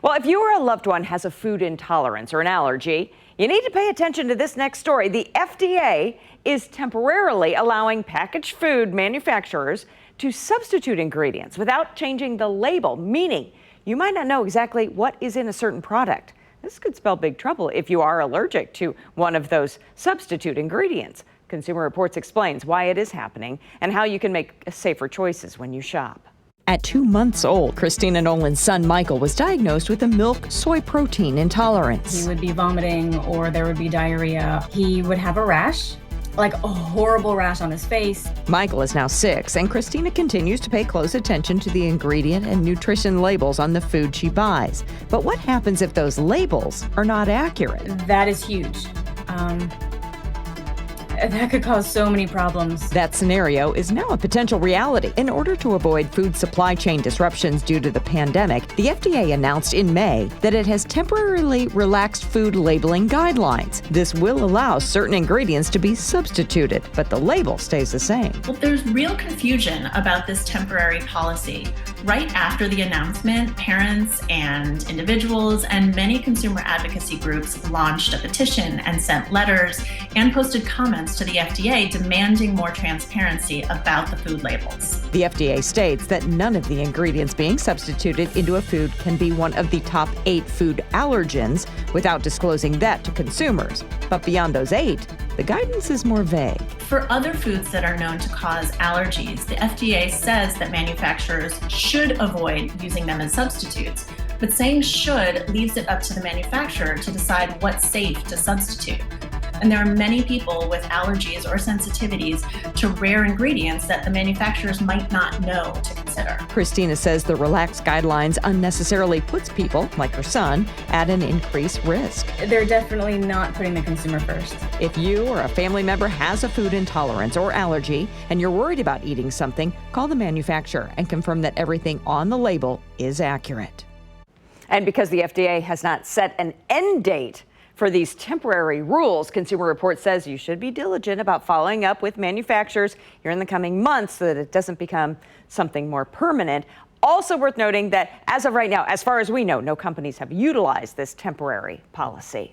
Well, if you or a loved one has a food intolerance or an allergy, you need to pay attention to this next story. The FDA is temporarily allowing packaged food manufacturers to substitute ingredients without changing the label, meaning you might not know exactly what is in a certain product. This could spell big trouble if you are allergic to one of those substitute ingredients. Consumer Reports explains why it is happening and how you can make safer choices when you shop. At 2 months old, Christina Nolan's son Michael was diagnosed with a milk soy protein intolerance. He would be vomiting or there would be diarrhea. He would have a rash, like a horrible rash on his face. Michael is now 6, and Christina continues to pay close attention to the ingredient and nutrition labels on the food she buys. But what happens if those labels are not accurate? That is huge. That could cause so many problems. That scenario is now a potential reality. In order to avoid food supply chain disruptions due to the pandemic, the FDA announced in May that it has temporarily relaxed food labeling guidelines. This will allow certain ingredients to be substituted, but the label stays the same. Well, there's real confusion about this temporary policy. Right after the announcement, parents and individuals and many consumer advocacy groups launched a petition and sent letters and posted comments to the FDA demanding more transparency about the food labels. The FDA states that none of the ingredients being substituted into a food can be one of the top 8 food allergens without disclosing that to consumers. But beyond those 8, the guidance is more vague. For other foods that are known to cause allergies, the FDA says that manufacturers should avoid using them as substitutes. But saying should leaves it up to the manufacturer to decide what's safe to substitute. And there are many people with allergies or sensitivities to rare ingredients that the manufacturers might not know to consider. Christina says the relaxed guidelines unnecessarily puts people, like her son, at an increased risk. They're definitely not putting the consumer first. If you or a family member has a food intolerance or allergy and you're worried about eating something, call the manufacturer and confirm that everything on the label is accurate. And because the FDA has not set an end date for these temporary rules, Consumer Reports says you should be diligent about following up with manufacturers here in the coming months so that it doesn't become something more permanent. Also worth noting that as of right now, as far as we know, no companies have utilized this temporary policy.